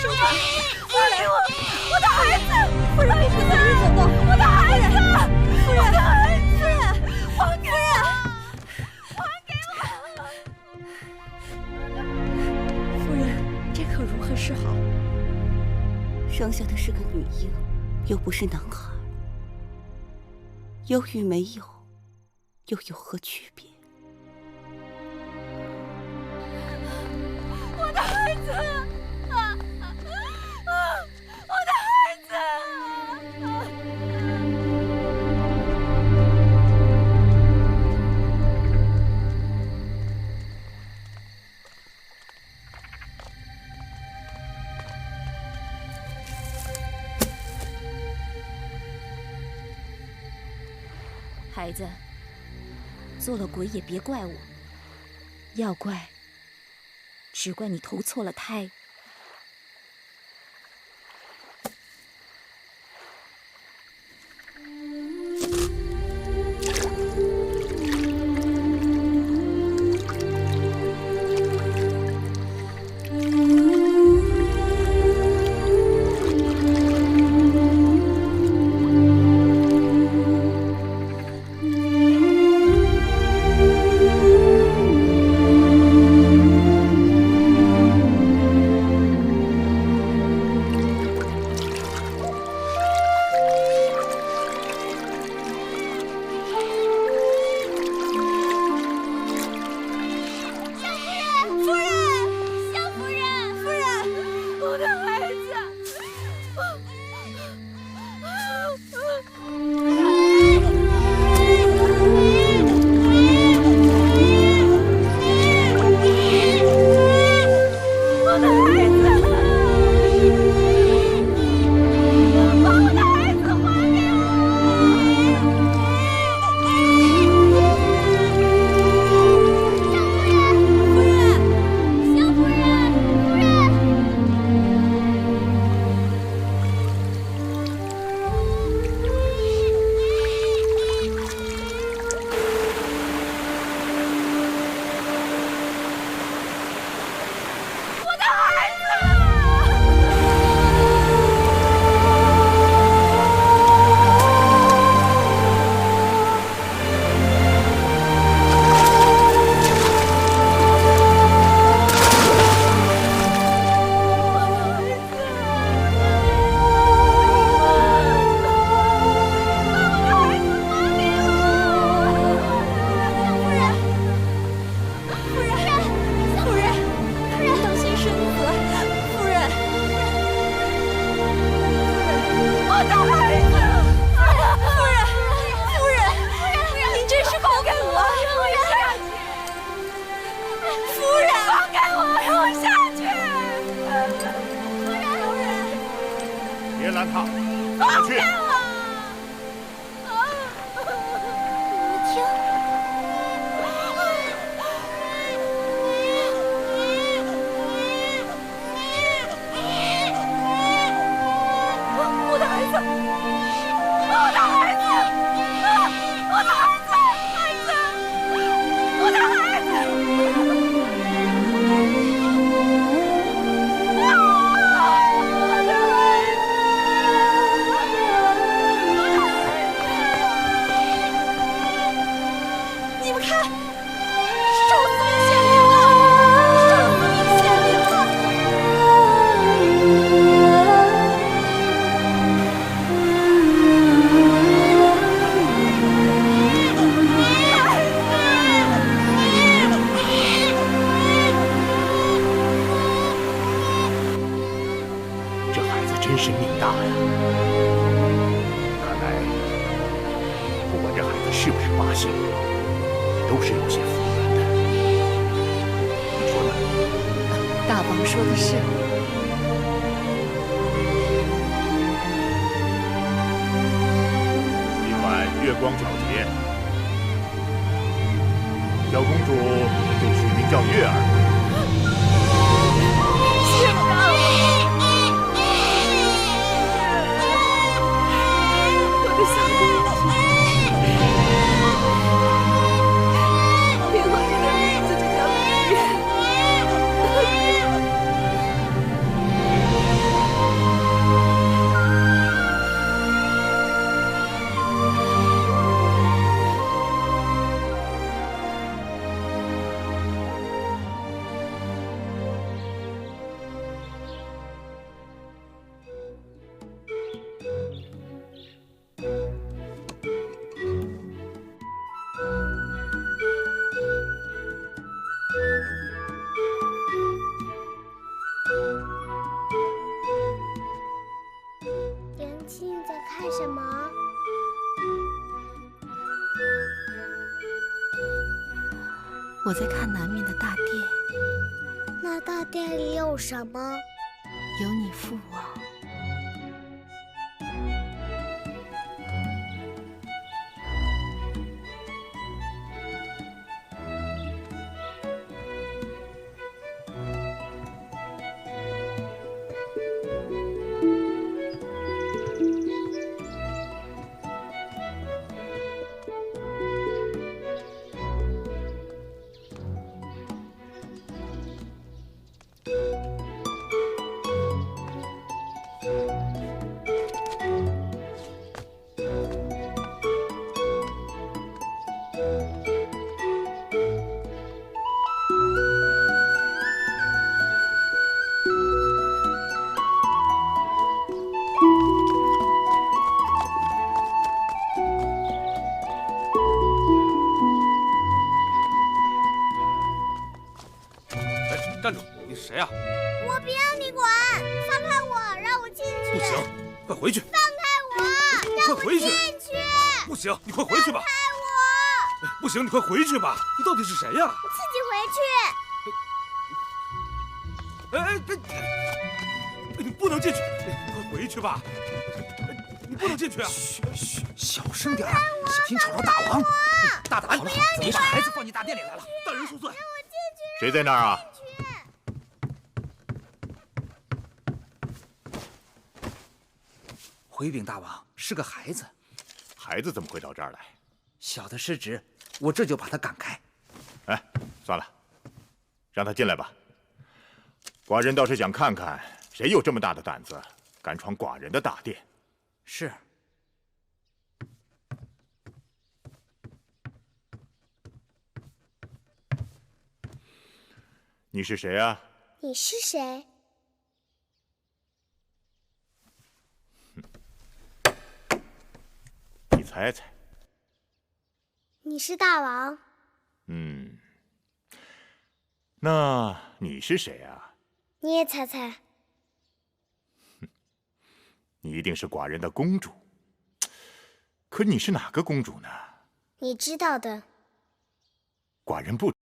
生產。夫人，我的孩子！夫人，你不能日走动！我的孩子！夫人，夫人，还给我！还给我！夫人，这可如何是好？生下的是个女婴，又不是男孩，有与没有，又有何区別？我的孩子！我的孩子！孩子，做了鬼也別怪我，要怪，只怪你投錯了胎。小公主就取名叫月儿。我的小公主，以后你的名字就叫月。我在看南面的大殿。那大殿裡有什麼？有你父王。站住！你是谁呀？我不要你管！放开我，让我进去！不行，快回去！放开我，让我快回去！进去！不行，你快回去吧！放開我！不行，你快回去吧！你到底是谁呀？我自哎，己回去。你不能进去！你快回去吧！你不能进去啊！嘘，小声点，小心吵着大王。大胆！好了，怎么把孩子放进大殿里来了？大人恕罪！谁在那儿啊？回禀大王，是个孩子。孩子怎么会到这儿来？小的失职，我这就把他赶开。哎，算了，让他进来吧。寡人倒是想看看，谁有这么大的胆子，敢闖寡人的大殿。是。你是谁啊？你是谁？你猜猜。你是大王。那你是谁啊？你也猜猜。你一定是寡人的公主。可你是哪个公主呢？你知道的。寡人不。